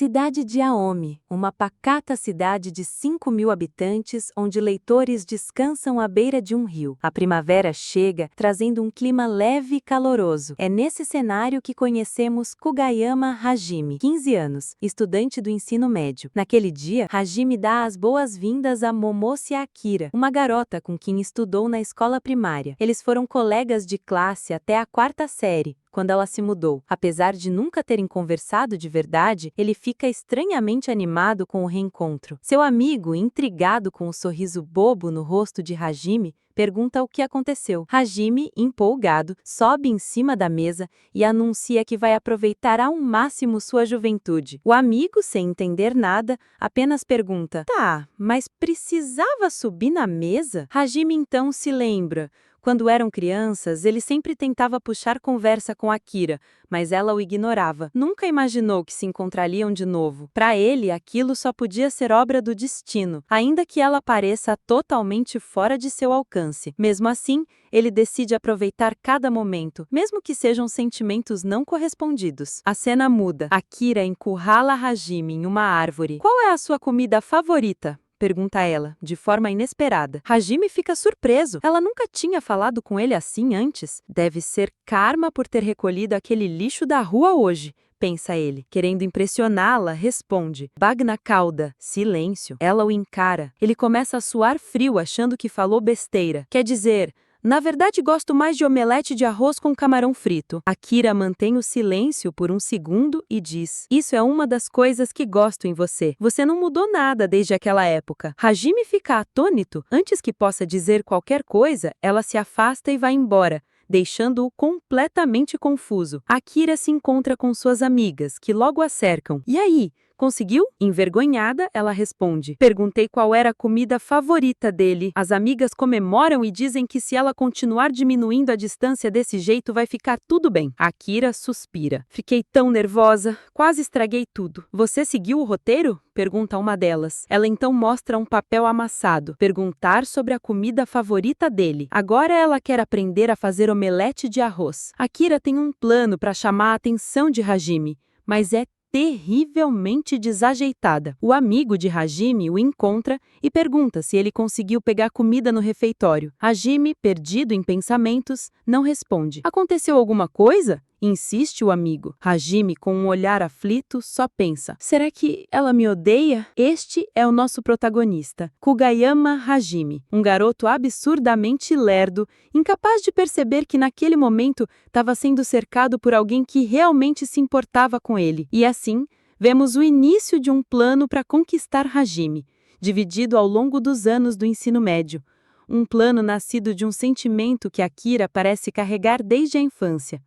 Cidade de Aome, uma pacata cidade de 5.000 habitantes onde leitores descansam à beira de um rio. A primavera chega, trazendo um clima leve e caloroso. É nesse cenário que conhecemos Kugayama Hajime, 15 anos, estudante do ensino médio. Naquele dia, Hajime dá as boas-vindas a Momose Akira, uma garota com quem estudou na escola primária. Eles foram colegas de classe até a 4ª série, quando ela se mudou. Apesar de nunca terem conversado de verdade, ele fica estranhamente animado com o reencontro. Seu amigo, intrigado com o sorriso bobo no rosto de Hajime, pergunta o que aconteceu. Hajime, empolgado, sobe em cima da mesa e anuncia que vai aproveitar ao máximo sua juventude. O amigo, sem entender nada, apenas pergunta: "Tá, mas precisava subir na mesa?" Hajime então se lembra. Quando eram crianças, ele sempre tentava puxar conversa com Akira, mas ela o ignorava. Nunca imaginou que se encontrariam de novo. Para ele, aquilo só podia ser obra do destino, ainda que ela pareça totalmente fora de seu alcance. Mesmo assim, ele decide aproveitar cada momento, mesmo que sejam sentimentos não correspondidos. A cena muda. Akira encurrala Hajime em uma árvore. "Qual é a sua comida favorita?" pergunta ela, de forma inesperada. Hajime fica surpreso. Ela nunca tinha falado com ele assim antes. Deve ser karma por ter recolhido aquele lixo da rua hoje, pensa ele. Querendo impressioná-la, responde: "Bagna cauda." Silêncio. Ela o encara. Ele começa a suar frio, achando que falou besteira. Quer dizer: "Na verdade, gosto mais de omelete de arroz com camarão frito." Akira mantém o silêncio por um segundo e diz: "Isso é uma das coisas que gosto em você. Você não mudou nada desde aquela época." Hajime fica atônito. Antes que possa dizer qualquer coisa, ela se afasta e vai embora, deixando-o completamente confuso. Akira se encontra com suas amigas, que logo a cercam. "E aí? Conseguiu?" Envergonhada, ela responde: "Perguntei qual era a comida favorita dele." As amigas comemoram e dizem que se ela continuar diminuindo a distância desse jeito, vai ficar tudo bem. Akira suspira. "Fiquei tão nervosa, quase estraguei tudo." "Você seguiu o roteiro?" pergunta uma delas. Ela então mostra um papel amassado. Perguntar sobre a comida favorita dele. Agora ela quer aprender a fazer omelete de arroz. Akira tem um plano para chamar a atenção de Hajime, mas é terrivelmente desajeitada. O amigo de Hajime o encontra e pergunta se ele conseguiu pegar comida no refeitório. Hajime, perdido em pensamentos, não responde. "Aconteceu alguma coisa?" insiste o amigo. Hajime, com um olhar aflito, só pensa: "Será que ela me odeia?" Este é o nosso protagonista, Kugayama Hajime, um garoto absurdamente lerdo, incapaz de perceber que naquele momento estava sendo cercado por alguém que realmente se importava com ele. E assim, vemos o início de um plano para conquistar Hajime, dividido ao longo dos anos do ensino médio. Um plano nascido de um sentimento que Akira parece carregar desde a infância.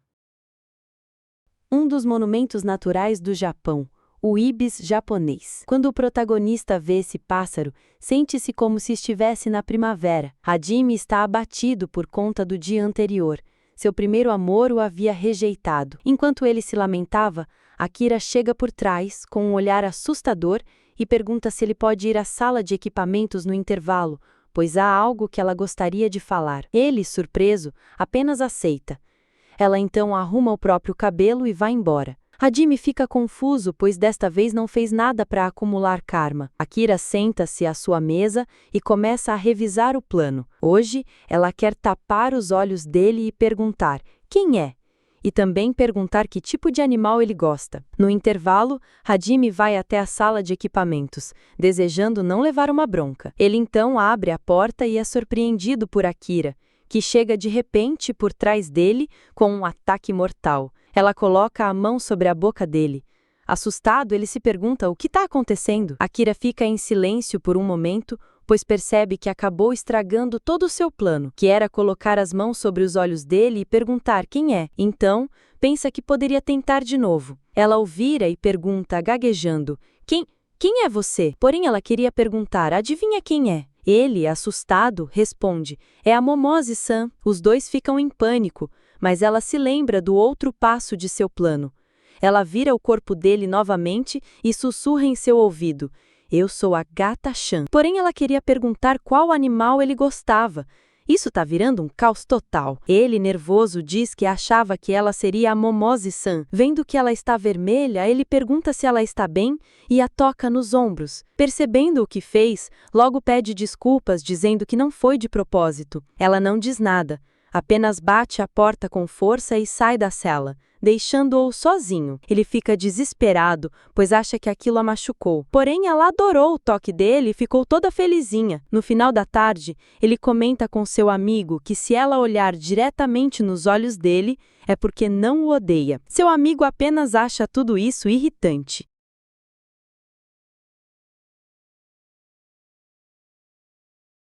Um dos monumentos naturais do Japão, o ibis japonês. Quando o protagonista vê esse pássaro, sente-se como se estivesse na primavera. Hajime está abatido por conta do dia anterior. Seu primeiro amor o havia rejeitado. Enquanto ele se lamentava, Akira chega por trás, com um olhar assustador, e pergunta se ele pode ir à sala de equipamentos no intervalo, pois há algo que ela gostaria de falar. Ele, surpreso, apenas aceita. Ela então arruma o próprio cabelo e vai embora. Hajime fica confuso, pois desta vez não fez nada para acumular karma. Akira senta-se à sua mesa e começa a revisar o plano. Hoje, ela quer tapar os olhos dele e perguntar: quem é? E também perguntar que tipo de animal ele gosta. No intervalo, Hajime vai até a sala de equipamentos, desejando não levar uma bronca. Ele então abre a porta e é surpreendido por Akira, que chega de repente por trás dele com um ataque mortal. Ela coloca a mão sobre a boca dele. Assustado, ele se pergunta o que está acontecendo. Akira fica em silêncio por um momento, pois percebe que acabou estragando todo o seu plano, que era colocar as mãos sobre os olhos dele e perguntar quem é. Então, pensa que poderia tentar de novo. Ela o vira e pergunta, gaguejando: Quem é você?" Porém, ela queria perguntar: "Adivinha quem é?" Ele, assustado, responde: "É a Momose-san." Os dois ficam em pânico, mas ela se lembra do outro passo de seu plano. Ela vira o corpo dele novamente e sussurra em seu ouvido: "Eu sou a Gata-chan." Porém, ela queria perguntar qual animal ele gostava, Isso tá virando um caos total. Ele, nervoso, diz que achava que ela seria a Momose-san. Vendo que ela está vermelha, ele pergunta se ela está bem e a toca nos ombros. Percebendo o que fez, logo pede desculpas, dizendo que não foi de propósito. Ela não diz nada, apenas bate a porta com força e sai da cela, deixando-o sozinho. Ele fica desesperado, pois acha que aquilo a machucou. Porém, ela adorou o toque dele e ficou toda felizinha. No final da tarde, ele comenta com seu amigo que se ela olhar diretamente nos olhos dele, é porque não o odeia. Seu amigo apenas acha tudo isso irritante.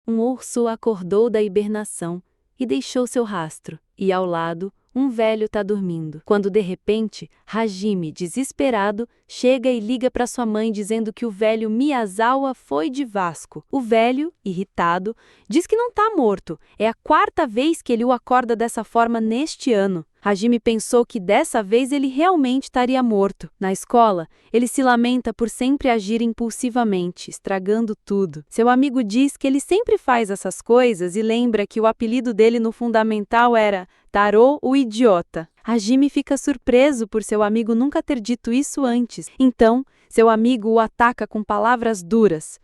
Um urso acordou da hibernação e deixou seu rastro, e ao lado, um velho tá dormindo. Quando de repente, Hajime, desesperado, chega e liga para sua mãe dizendo que o velho Miyazawa foi de Vasco. O velho, irritado, diz que não tá morto. É a 4ª vez que ele o acorda dessa forma neste ano. Hajime pensou que dessa vez ele realmente estaria morto. Na escola, ele se lamenta por sempre agir impulsivamente, estragando tudo. Seu amigo diz que ele sempre faz essas coisas e lembra que o apelido dele no fundamental era Tarô o Idiota. Hajime fica surpreso por seu amigo nunca ter dito isso antes. Então, seu amigo o ataca com palavras duras.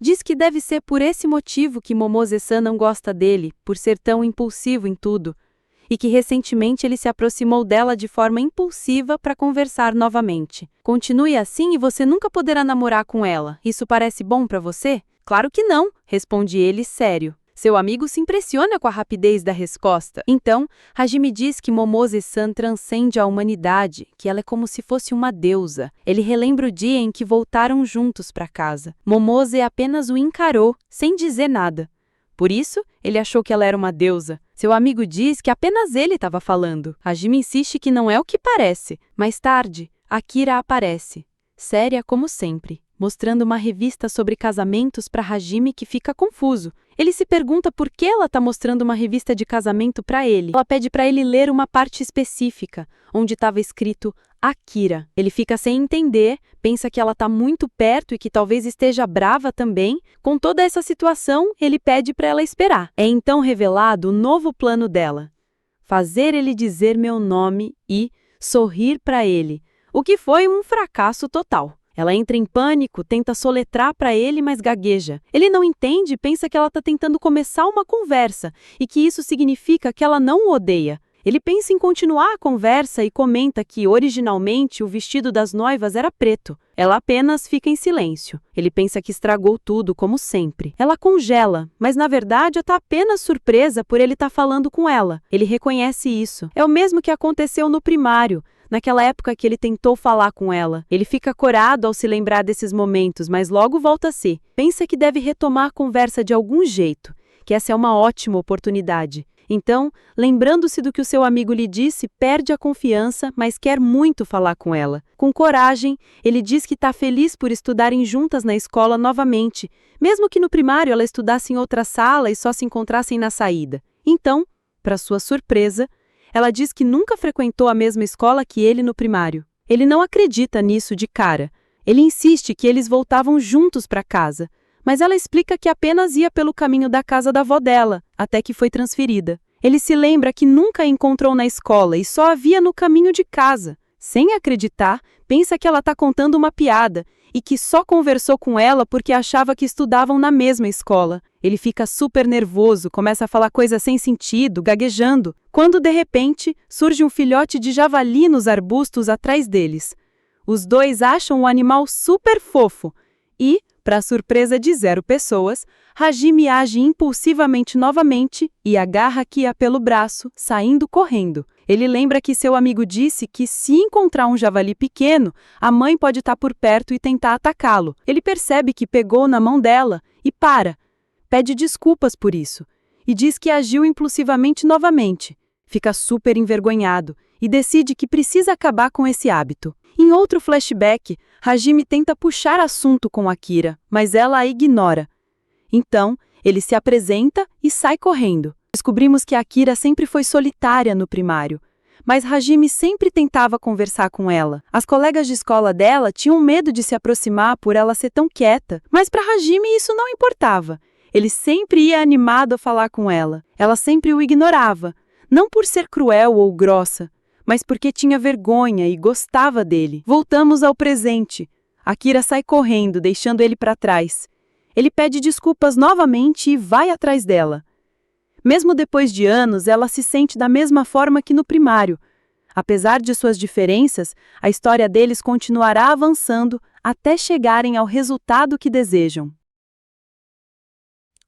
Diz que deve ser por esse motivo que Momose-san não gosta dele, por ser tão impulsivo em tudo, e que recentemente ele se aproximou dela de forma impulsiva para conversar novamente. Continue assim e você nunca poderá namorar com ela. Isso parece bom para você? Claro que não, responde ele sério. Seu amigo se impressiona com a rapidez da resposta. Então, Hajime diz que Momose-san transcende a humanidade, que ela é como se fosse uma deusa. Ele relembra o dia em que voltaram juntos para casa. Momose apenas o encarou, sem dizer nada. Por isso, ele achou que ela era uma deusa. Seu amigo diz que apenas ele estava falando. Hajime insiste que não é o que parece. Mais tarde, Akira aparece, séria como sempre, mostrando uma revista sobre casamentos para Hajime, que fica confuso. Ele se pergunta por que ela está mostrando uma revista de casamento para ele. Ela pede para ele ler uma parte específica, onde estava escrito Akira. Ele fica sem entender, pensa que ela está muito perto e que talvez esteja brava também. Com toda essa situação, ele pede para ela esperar. É então revelado o novo plano dela: fazer ele dizer meu nome e sorrir para ele, o que foi um fracasso total. Ela entra em pânico, tenta soletrar para ele, mas gagueja. Ele não entende e pensa que ela está tentando começar uma conversa e que isso significa que ela não o odeia. Ele pensa em continuar a conversa e comenta que, originalmente, o vestido das noivas era preto. Ela apenas fica em silêncio. Ele pensa que estragou tudo, como sempre. Ela congela, mas na verdade está apenas surpresa por ele estar falando com ela. Ele reconhece isso. É o mesmo que aconteceu no primário, naquela época que ele tentou falar com ela. Ele fica corado ao se lembrar desses momentos, mas logo volta a si. Pensa que deve retomar a conversa de algum jeito, que essa é uma ótima oportunidade. Então, lembrando-se do que o seu amigo lhe disse, perde a confiança, mas quer muito falar com ela. Com coragem, ele diz que está feliz por estudarem juntas na escola novamente, mesmo que no primário ela estudasse em outra sala e só se encontrassem na saída. Então, para sua surpresa, ela diz que nunca frequentou a mesma escola que ele no primário. Ele não acredita nisso de cara. Ele insiste que eles voltavam juntos para casa, mas ela explica que apenas ia pelo caminho da casa da avó dela, até que foi transferida. Ele se lembra que nunca a encontrou na escola e só a via no caminho de casa. Sem acreditar, pensa que ela está contando uma piada e que só conversou com ela porque achava que estudavam na mesma escola. Ele fica super nervoso, começa a falar coisas sem sentido, gaguejando, quando de repente surge um filhote de javali nos arbustos atrás deles. Os dois acham o animal super fofo e, para surpresa de 0 pessoas, Hajime age impulsivamente novamente e agarra Kia pelo braço, saindo correndo. Ele lembra que seu amigo disse que se encontrar um javali pequeno, a mãe pode estar por perto e tentar atacá-lo. Ele percebe que pegou na mão dela e para. Pede desculpas por isso e diz que agiu impulsivamente novamente. Fica super envergonhado e decide que precisa acabar com esse hábito. Em outro flashback, Hajime tenta puxar assunto com Akira, mas ela a ignora. Então, ele se apresenta e sai correndo. Descobrimos que Akira sempre foi solitária no primário, mas Hajime sempre tentava conversar com ela. As colegas de escola dela tinham medo de se aproximar por ela ser tão quieta, mas para Hajime isso não importava. Ele sempre ia animado a falar com ela. Ela sempre o ignorava, não por ser cruel ou grossa, mas porque tinha vergonha e gostava dele. Voltamos ao presente. Akira sai correndo, deixando ele para trás. Ele pede desculpas novamente e vai atrás dela. Mesmo depois de anos, ela se sente da mesma forma que no primário. Apesar de suas diferenças, a história deles continuará avançando até chegarem ao resultado que desejam.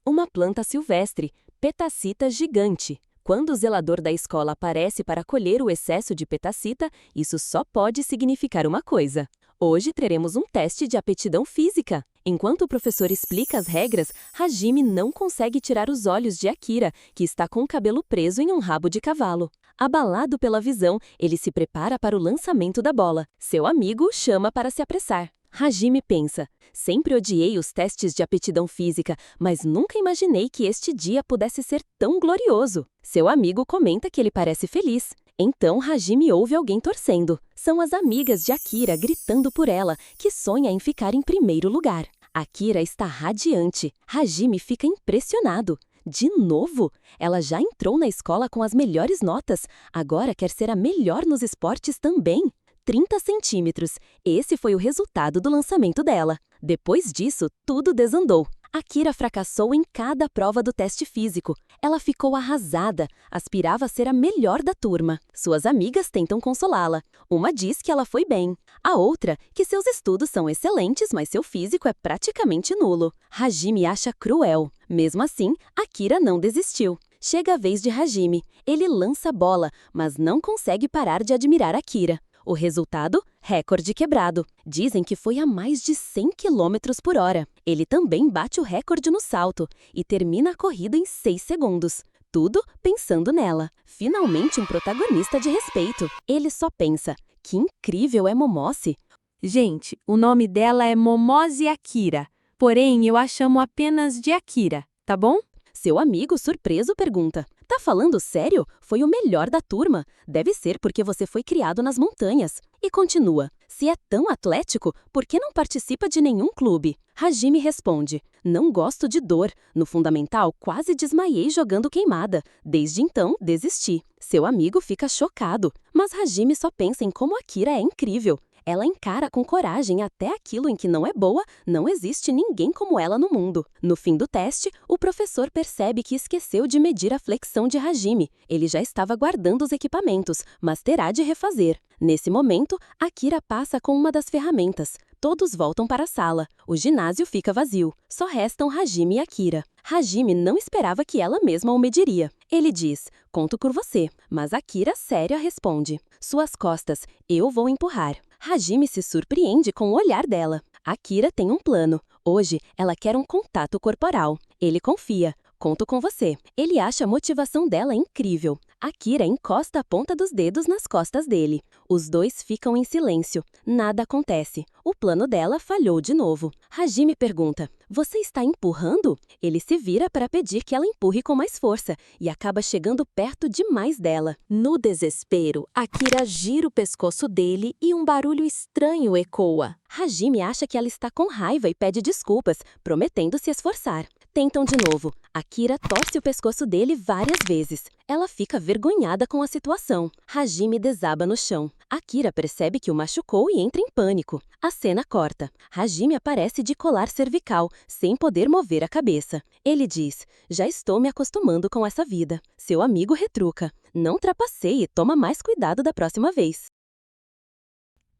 Uma planta silvestre, Petacita gigante. Quando o zelador da escola aparece para colher o excesso de petacita, isso só pode significar uma coisa. Hoje teremos um teste de aptidão física. Enquanto o professor explica as regras, Hajime não consegue tirar os olhos de Akira, que está com o cabelo preso em um rabo de cavalo. Abalado pela visão, ele se prepara para o lançamento da bola. Seu amigo o chama para se apressar. Hajime pensa: sempre odiei os testes de aptidão física, mas nunca imaginei que este dia pudesse ser tão glorioso. Seu amigo comenta que ele parece feliz. Então Hajime ouve alguém torcendo. São as amigas de Akira gritando por ela, que sonha em ficar em primeiro lugar. Akira está radiante. Hajime fica impressionado. De novo? Ela já entrou na escola com as melhores notas. Agora quer ser a melhor nos esportes também. 30 centímetros. Esse foi o resultado do lançamento dela. Depois disso, tudo desandou. Akira fracassou em cada prova do teste físico. Ela ficou arrasada, aspirava a ser a melhor da turma. Suas amigas tentam consolá-la. Uma diz que ela foi bem. A outra, que seus estudos são excelentes, mas seu físico é praticamente nulo. Hajime acha cruel. Mesmo assim, Akira não desistiu. Chega a vez de Hajime. Ele lança a bola, mas não consegue parar de admirar Akira. O resultado? Recorde quebrado. Dizem que foi a mais de 100 km por hora. Ele também bate o recorde no salto e termina a corrida em 6 segundos. Tudo pensando nela. Finalmente um protagonista de respeito. Ele só pensa: que incrível é Momose. Gente, o nome dela é Momose Akira, porém eu a chamo apenas de Akira, tá bom? Seu amigo, surpreso, pergunta: tá falando sério? Foi o melhor da turma. Deve ser porque você foi criado nas montanhas. E continua: se é tão atlético, por que não participa de nenhum clube? Hajime responde: não gosto de dor. No fundamental, quase desmaiei jogando queimada. Desde então, desisti. Seu amigo fica chocado, mas Hajime só pensa em como Akira é incrível. Ela encara com coragem até aquilo em que não é boa, não existe ninguém como ela no mundo. No fim do teste, o professor percebe que esqueceu de medir a flexão de Hajime. Ele já estava guardando os equipamentos, mas terá de refazer. Nesse momento, Akira passa com uma das ferramentas. Todos voltam para a sala. O ginásio fica vazio. Só restam Hajime e Akira. Hajime não esperava que ela mesma o mediria. Ele diz: conto por você. Mas Akira, séria, responde: suas costas, eu vou empurrar. Hajime se surpreende com o olhar dela. Akira tem um plano. Hoje, ela quer um contato corporal. Ele confia. Conto com você. Ele acha a motivação dela incrível. Akira encosta a ponta dos dedos nas costas dele. Os dois ficam em silêncio. Nada acontece. O plano dela falhou de novo. Hajime pergunta: você está empurrando? Ele se vira para pedir que ela empurre com mais força e acaba chegando perto demais dela. No desespero, Akira gira o pescoço dele e um barulho estranho ecoa. Hajime acha que ela está com raiva e pede desculpas, prometendo se esforçar. Tentam de novo. Akira torce o pescoço dele várias vezes. Ela fica vergonhada com a situação. Hajime desaba no chão. Akira percebe que o machucou e entra em pânico. A cena corta. Hajime aparece de colar cervical, sem poder mover a cabeça. Ele diz: já estou me acostumando com essa vida. Seu amigo retruca: não trapaceie, toma mais cuidado da próxima vez.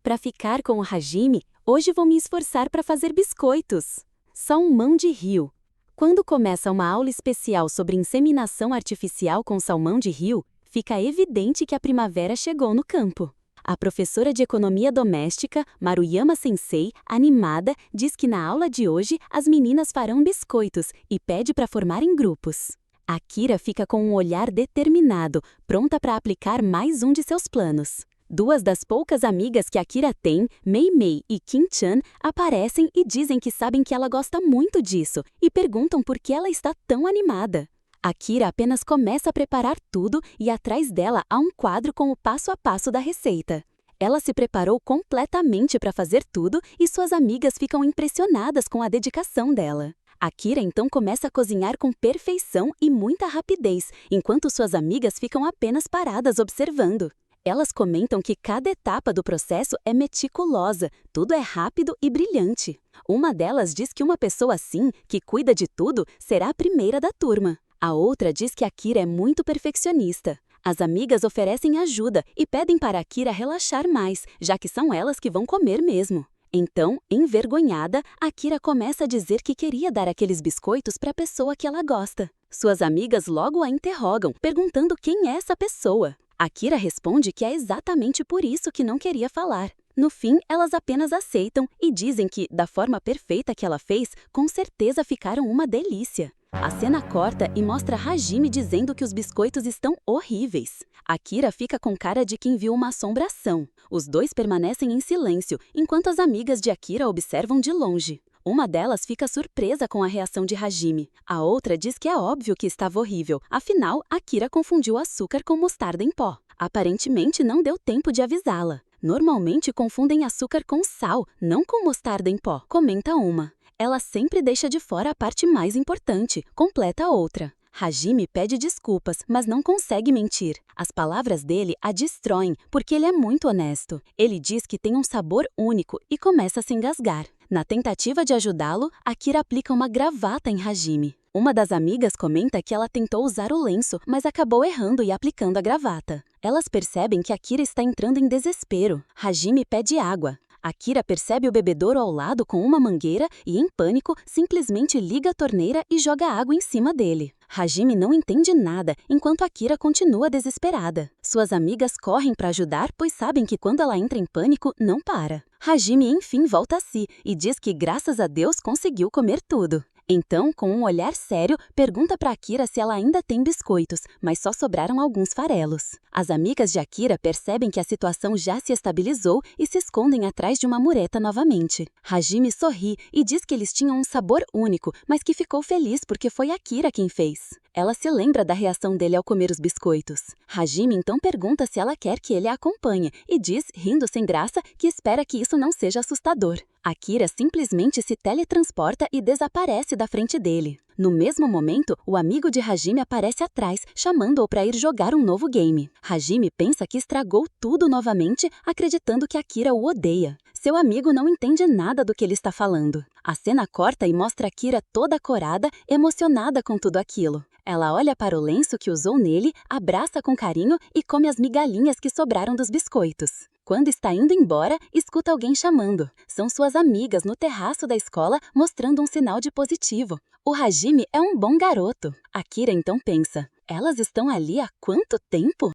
Para ficar com o Hajime, hoje vou me esforçar para fazer biscoitos. Salmão de rio. Quando começa uma aula especial sobre inseminação artificial com salmão de rio, fica evidente que a primavera chegou no campo. A professora de economia doméstica, Maruyama Sensei, animada, diz que na aula de hoje as meninas farão biscoitos e pede para formar em grupos. Akira fica com um olhar determinado, pronta para aplicar mais um de seus planos. Duas das poucas amigas que Akira tem, Mei Mei e Kim-chan, aparecem e dizem que sabem que ela gosta muito disso e perguntam por que ela está tão animada. Akira apenas começa a preparar tudo e atrás dela há um quadro com o passo a passo da receita. Ela se preparou completamente para fazer tudo e suas amigas ficam impressionadas com a dedicação dela. Akira então começa a cozinhar com perfeição e muita rapidez, enquanto suas amigas ficam apenas paradas observando. Elas comentam que cada etapa do processo é meticulosa, tudo é rápido e brilhante. Uma delas diz que uma pessoa assim, que cuida de tudo, será a primeira da turma. A outra diz que Akira é muito perfeccionista. As amigas oferecem ajuda e pedem para Akira relaxar mais, já que são elas que vão comer mesmo. Então, envergonhada, Akira começa a dizer que queria dar aqueles biscoitos para a pessoa que ela gosta. Suas amigas logo a interrogam, perguntando quem é essa pessoa. Akira responde que é exatamente por isso que não queria falar. No fim, elas apenas aceitam e dizem que, da forma perfeita que ela fez, com certeza ficaram uma delícia. A cena corta e mostra Hajime dizendo que os biscoitos estão horríveis. Akira fica com cara de quem viu uma assombração. Os dois permanecem em silêncio, enquanto as amigas de Akira observam de longe. Uma delas fica surpresa com a reação de Hajime. A outra diz que é óbvio que estava horrível, afinal, Akira confundiu açúcar com mostarda em pó. Aparentemente não deu tempo de avisá-la. Normalmente confundem açúcar com sal, não com mostarda em pó, comenta uma. Ela sempre deixa de fora a parte mais importante, completa a outra. Hajime pede desculpas, mas não consegue mentir. As palavras dele a destroem, porque ele é muito honesto. Ele diz que tem um sabor único e começa a se engasgar. Na tentativa de ajudá-lo, Akira aplica uma gravata em Hajime. Uma das amigas comenta que ela tentou usar o lenço, mas acabou errando e aplicando a gravata. Elas percebem que Akira está entrando em desespero. Hajime pede água. Akira percebe o bebedouro ao lado com uma mangueira e, em pânico, simplesmente liga a torneira e joga água em cima dele. Hajime não entende nada, enquanto Akira continua desesperada. Suas amigas correm para ajudar, pois sabem que quando ela entra em pânico, não para. Hajime enfim volta a si e diz que graças a Deus conseguiu comer tudo. Então, com um olhar sério, pergunta para Akira se ela ainda tem biscoitos, mas só sobraram alguns farelos. As amigas de Akira percebem que a situação já se estabilizou e se escondem atrás de uma mureta novamente. Hajime sorri e diz que eles tinham um sabor único, mas que ficou feliz porque foi Akira quem fez. Ela se lembra da reação dele ao comer os biscoitos. Hajime então pergunta se ela quer que ele a acompanhe e diz, rindo sem graça, que espera que isso não seja assustador. Akira simplesmente se teletransporta e desaparece da frente dele. No mesmo momento, o amigo de Hajime aparece atrás, chamando-o para ir jogar um novo game. Hajime pensa que estragou tudo novamente, acreditando que Akira o odeia. Seu amigo não entende nada do que ele está falando. A cena corta e mostra Akira toda corada, emocionada com tudo aquilo. Ela olha para o lenço que usou nele, abraça com carinho e come as migalhinhas que sobraram dos biscoitos. Quando está indo embora, escuta alguém chamando. São suas amigas no terraço da escola mostrando um sinal de positivo. O Hajime é um bom garoto. Akira então pensa, elas estão ali há quanto tempo?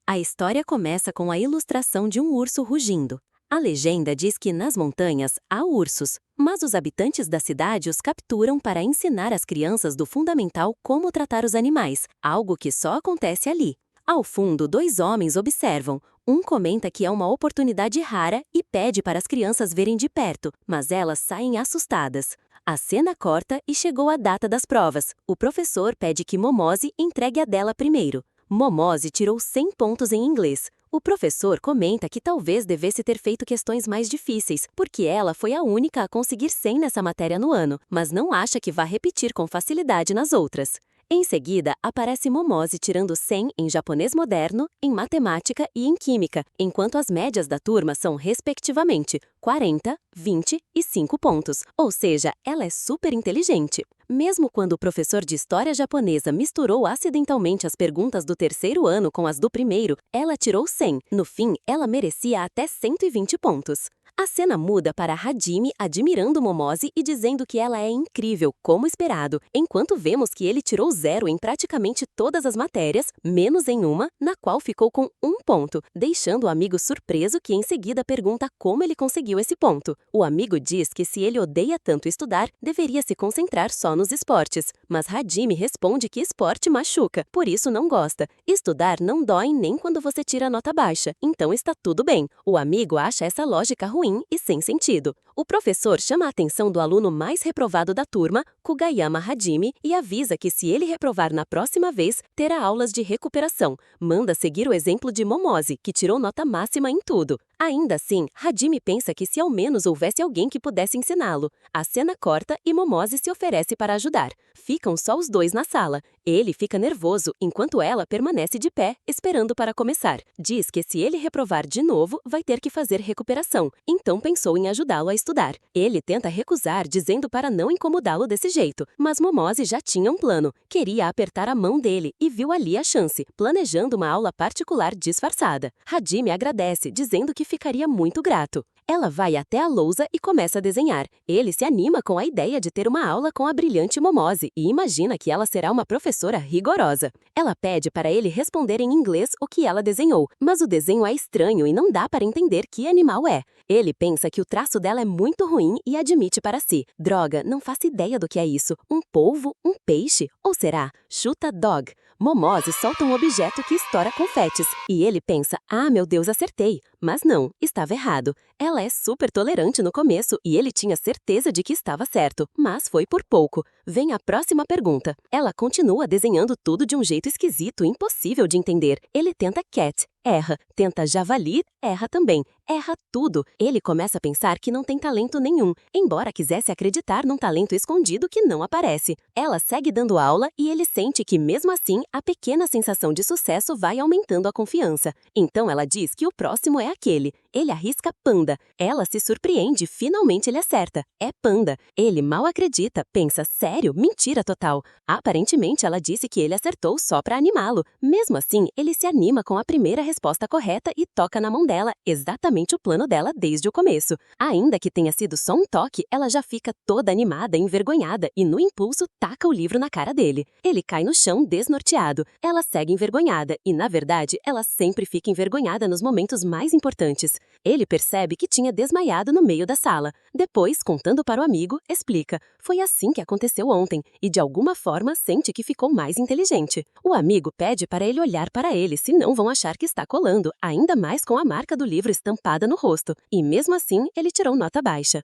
A história começa com a ilustração de um urso rugindo. A legenda diz que nas montanhas há ursos, mas os habitantes da cidade os capturam para ensinar às crianças do fundamental como tratar os animais, algo que só acontece ali. Ao fundo, dois homens observam. Um comenta que é uma oportunidade rara e pede para as crianças verem de perto, mas elas saem assustadas. A cena corta e chegou a data das provas. O professor pede que Momose entregue a dela primeiro. Momose tirou 100 pontos em inglês. O professor comenta que talvez devesse ter feito questões mais difíceis, porque ela foi a única a conseguir 100 nessa matéria no ano, mas não acha que vá repetir com facilidade nas outras. Em seguida, aparece Momose tirando 100 em japonês moderno, em matemática e em química, enquanto as médias da turma são, respectivamente, 40, 20 e 5 pontos, ou seja, ela é super inteligente. Mesmo quando o professor de história japonesa misturou acidentalmente as perguntas do terceiro ano com as do primeiro, ela tirou 100. No fim, ela merecia até 120 pontos. A cena muda para Hajime admirando Momose e dizendo que ela é incrível, como esperado, enquanto vemos que ele tirou 0 em praticamente todas as matérias, menos em uma, na qual ficou com 1 ponto, deixando o amigo surpreso que em seguida pergunta como ele conseguiu esse ponto. O amigo diz que se ele odeia tanto estudar, deveria se concentrar só nos esportes, mas Hajime responde que esporte machuca, por isso não gosta. Estudar não dói nem quando você tira nota baixa, então está tudo bem. O amigo acha essa lógica ruim e sem sentido. O professor chama a atenção do aluno mais reprovado da turma, Kugayama Hajime, e avisa que se ele reprovar na próxima vez, terá aulas de recuperação. Manda seguir o exemplo de Momose, que tirou nota máxima em tudo. Ainda assim, Hajime pensa que se ao menos houvesse alguém que pudesse ensiná-lo. A cena corta e Momose se oferece para ajudar. Ficam só os dois na sala. Ele fica nervoso, enquanto ela permanece de pé, esperando para começar. Diz que se ele reprovar de novo, vai ter que fazer recuperação. Então pensou em ajudá-lo a estudar. Ele tenta recusar, dizendo para não incomodá-lo desse jeito. Mas Momose já tinha um plano. Queria apertar a mão dele e viu ali a chance, planejando uma aula particular disfarçada. Hajime agradece, dizendo que ficaria muito grato. Ela vai até a lousa e começa a desenhar. Ele se anima com a ideia de ter uma aula com a brilhante Momose e imagina que ela será uma professora rigorosa. Ela pede para ele responder em inglês o que ela desenhou, mas o desenho é estranho e não dá para entender que animal é. Ele pensa que o traço dela é muito ruim e admite para si: droga, não faço ideia do que é isso. Um polvo? Um peixe? Ou será? Chuta dog. Momose solta um objeto que estoura confetes. E ele pensa: ah, meu Deus, acertei. Mas não, estava errado. Ela é super tolerante no começo e ele tinha certeza de que estava certo, mas foi por pouco. Vem a próxima pergunta. Ela continua desenhando tudo de um jeito esquisito e impossível de entender. Ele tenta cat, erra. Tenta javali, erra também. Erra tudo. Ele começa a pensar que não tem talento nenhum, embora quisesse acreditar num talento escondido que não aparece. Ela segue dando aula e ele sente que, mesmo assim, a pequena sensação de sucesso vai aumentando a confiança. Então ela diz que o próximo é aquele. Ele arrisca panda. Ela se surpreende, finalmente ele acerta. É panda. Ele mal acredita, pensa: sério? Mentira total. Aparentemente ela disse que ele acertou só para animá-lo. Mesmo assim, ele se anima com a primeira resposta correta e toca na mão dela, exatamente o plano dela desde o começo. Ainda que tenha sido só um toque, ela já fica toda animada, envergonhada e no impulso taca o livro na cara dele. Ele cai no chão desnorteado. Ela segue envergonhada e, na verdade, ela sempre fica envergonhada nos momentos mais importantes. Ele percebe que tinha desmaiado no meio da sala. Depois, contando para o amigo, explica: foi assim que aconteceu ontem e de alguma forma sente que ficou mais inteligente. O amigo pede para ele olhar para ele, senão vão achar que está colando, ainda mais com a marca do livro estampada no rosto. E mesmo assim, ele tirou nota baixa.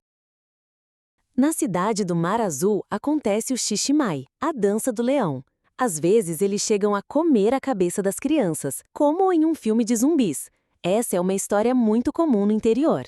Na cidade do Mar Azul acontece o Xiximai, a dança do leão. Às vezes eles chegam a comer a cabeça das crianças, como em um filme de zumbis. Essa é uma história muito comum no interior.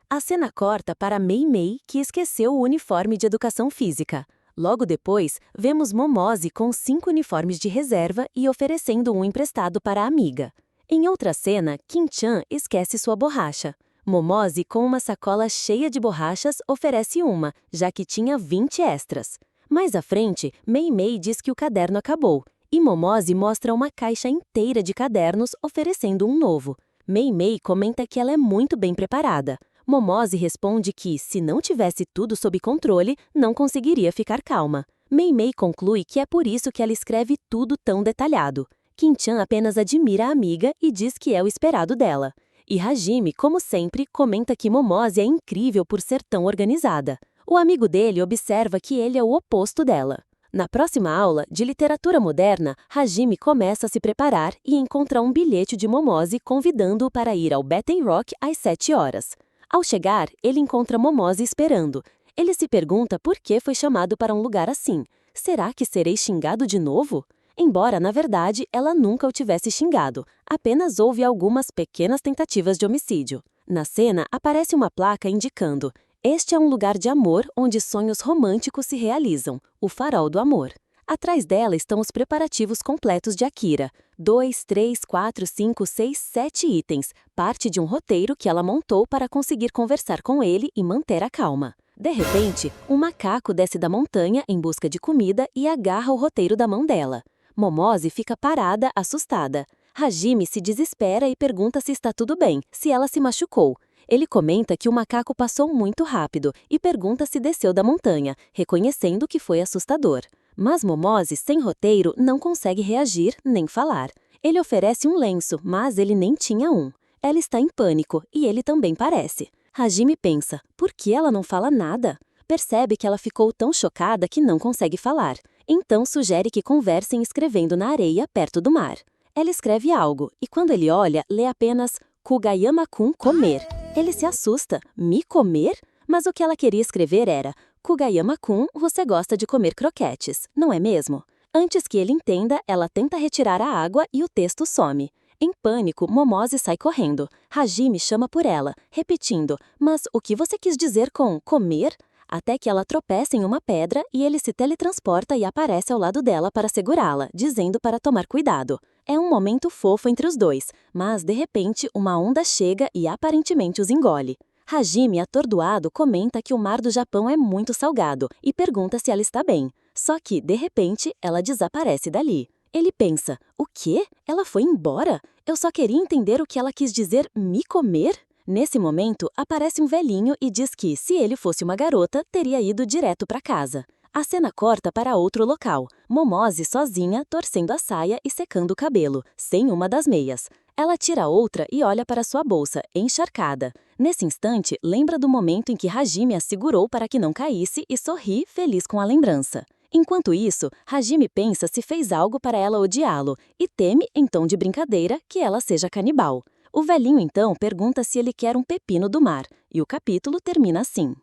A cena corta para Mei Mei, que esqueceu o uniforme de educação física. Logo depois, vemos Momose com 5 uniformes de reserva e oferecendo um emprestado para a amiga. Em outra cena, Kim-chan esquece sua borracha. Momose, com uma sacola cheia de borrachas, oferece uma, já que tinha 20 extras. Mais à frente, Mei Mei diz que o caderno acabou, e Momose mostra uma caixa inteira de cadernos oferecendo um novo. Mei Mei comenta que ela é muito bem preparada. Momose responde que, se não tivesse tudo sob controle, não conseguiria ficar calma. Mei Mei conclui que é por isso que ela escreve tudo tão detalhado. Kim-chan apenas admira a amiga e diz que é o esperado dela. E Hajime, como sempre, comenta que Momose é incrível por ser tão organizada. O amigo dele observa que ele é o oposto dela. Na próxima aula, de literatura moderna, Hajime começa a se preparar e encontra um bilhete de Momose convidando-o para ir ao Batten Rock às 7 horas. Ao chegar, ele encontra Momose esperando. Ele se pergunta por que foi chamado para um lugar assim. Será que serei xingado de novo? Embora, na verdade, ela nunca o tivesse xingado, apenas houve algumas pequenas tentativas de homicídio. Na cena, aparece uma placa indicando: este é um lugar de amor onde sonhos românticos se realizam, o farol do amor. Atrás dela estão os preparativos completos de Akira. 2, 3, 4, 5, 6, 7 itens, parte de um roteiro que ela montou para conseguir conversar com ele e manter a calma. De repente, um macaco desce da montanha em busca de comida e agarra o roteiro da mão dela. Momose fica parada, assustada. Hajime se desespera e pergunta se está tudo bem, se ela se machucou. Ele comenta que o macaco passou muito rápido e pergunta se desceu da montanha, reconhecendo que foi assustador. Mas Momose, sem roteiro, não consegue reagir nem falar. Ele oferece um lenço, mas ele nem tinha um. Ela está em pânico e ele também parece. Hajime pensa: por que ela não fala nada? Percebe que ela ficou tão chocada que não consegue falar. Então sugere que conversem escrevendo na areia perto do mar. Ela escreve algo, e quando ele olha, lê apenas Kugayama-kun comer. Ele se assusta. Me comer? Mas o que ela queria escrever era: Kugayama-kun, você gosta de comer croquetes, não é mesmo? Antes que ele entenda, ela tenta retirar a água e o texto some. Em pânico, Momose sai correndo. Hajime chama por ela, repetindo: "Mas o que você quis dizer com comer?" Até que ela tropeça em uma pedra e ele se teletransporta e aparece ao lado dela para segurá-la, dizendo para tomar cuidado. É um momento fofo entre os dois, mas de repente uma onda chega e aparentemente os engole. Hajime, atordoado, comenta que o mar do Japão é muito salgado e pergunta se ela está bem. Só que, de repente, ela desaparece dali. Ele pensa: o quê? Ela foi embora? Eu só queria entender o que ela quis dizer me comer? Nesse momento, aparece um velhinho e diz que, se ele fosse uma garota, teria ido direto para casa. A cena corta para outro local. Momose sozinha, torcendo a saia e secando o cabelo, sem uma das meias. Ela tira outra e olha para sua bolsa, encharcada. Nesse instante, lembra do momento em que Hajime a segurou para que não caísse e sorri, feliz com a lembrança. Enquanto isso, Hajime pensa se fez algo para ela odiá-lo e teme, em tom de brincadeira, que ela seja canibal. O velhinho então pergunta se ele quer um pepino do mar, e o capítulo termina assim.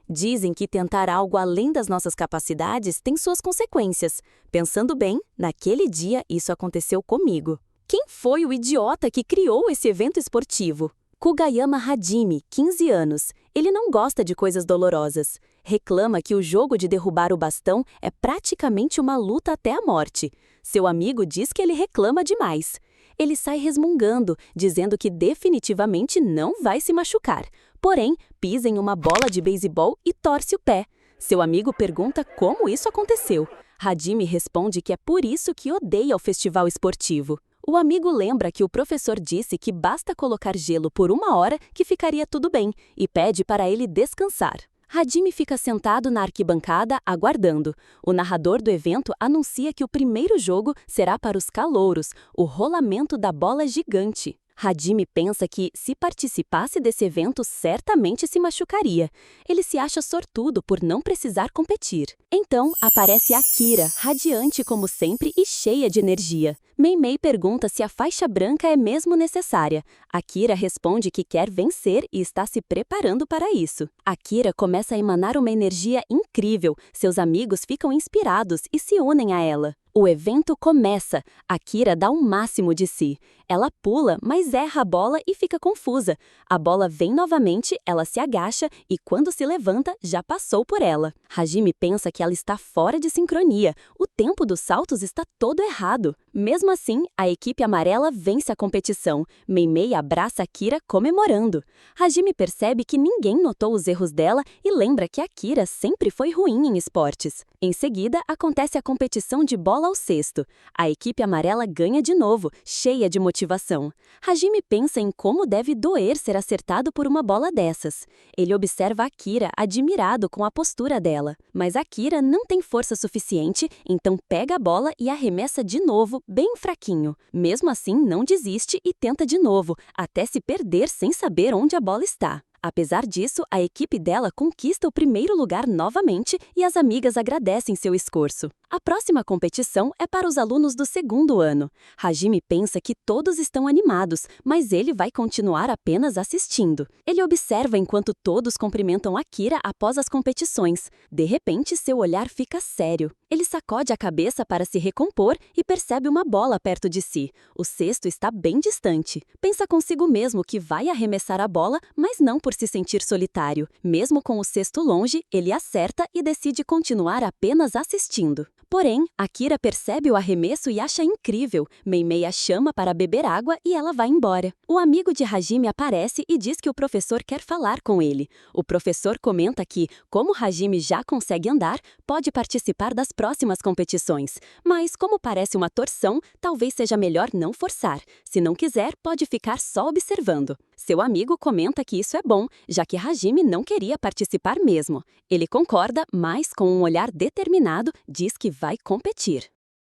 Dizem que tentar algo além das nossas capacidades tem suas consequências. Pensando bem, naquele dia isso aconteceu comigo. Quem foi o idiota que criou esse evento esportivo? Kugayama Hajime, 15 anos. Ele não gosta de coisas dolorosas. Reclama que o jogo de derrubar o bastão é praticamente uma luta até a morte. Seu amigo diz que ele reclama demais. Ele sai resmungando, dizendo que definitivamente não vai se machucar. Porém, pisa em uma bola de beisebol e torce o pé. Seu amigo pergunta como isso aconteceu. Hajime responde que é por isso que odeia o festival esportivo. O amigo lembra que o professor disse que basta colocar gelo por 1 hora que ficaria tudo bem e pede para ele descansar. Hajime fica sentado na arquibancada, aguardando. O narrador do evento anuncia que o primeiro jogo será para os calouros, o rolamento da bola gigante. Hajime pensa que, se participasse desse evento, certamente se machucaria. Ele se acha sortudo por não precisar competir. Então, aparece Akira, radiante como sempre e cheia de energia. Meimei pergunta se a faixa branca é mesmo necessária. Akira responde que quer vencer e está se preparando para isso. Akira começa a emanar uma energia incrível. Seus amigos ficam inspirados e se unem a ela. O evento começa. Akira dá o máximo de si. Ela pula, mas erra a bola e fica confusa. A bola vem novamente, ela se agacha e, quando se levanta, já passou por ela. Hajime pensa que ela está fora de sincronia. O tempo dos saltos está todo errado. Mesmo assim, a equipe amarela vence a competição. Meimei abraça Akira comemorando. Hajime percebe que ninguém notou os erros dela e lembra que Akira sempre foi ruim em esportes. Em seguida, acontece a competição de bola ao cesto. A equipe amarela ganha de novo, cheia de motivação. Hajime pensa em como deve doer ser acertado por uma bola dessas. Ele observa Akira admirado com a postura dela. Mas Akira não tem força suficiente, então pega a bola e arremessa de novo, bem fraquinho. Mesmo assim, não desiste e tenta de novo, até se perder sem saber onde a bola está. Apesar disso, a equipe dela conquista o primeiro lugar novamente e as amigas agradecem seu esforço. A próxima competição é para os alunos do 2º ano. Hajime pensa que todos estão animados, mas ele vai continuar apenas assistindo. Ele observa enquanto todos cumprimentam Akira após as competições. De repente, seu olhar fica sério. Ele sacode a cabeça para se recompor e percebe uma bola perto de si. O cesto está bem distante. Pensa consigo mesmo que vai arremessar a bola, mas não por se sentir solitário. Mesmo com o cesto longe, ele acerta e decide continuar apenas assistindo. Porém, Akira percebe o arremesso e acha incrível. Meimei a chama para beber água e ela vai embora. O amigo de Hajime aparece e diz que o professor quer falar com ele. O professor comenta que, como Hajime já consegue andar, pode participar das próximas competições. Mas, como parece uma torção, talvez seja melhor não forçar. Se não quiser, pode ficar só observando. Seu amigo comenta que isso é bom, já que Hajime não queria participar mesmo. Ele concorda, mas com um olhar determinado, diz que vai competir.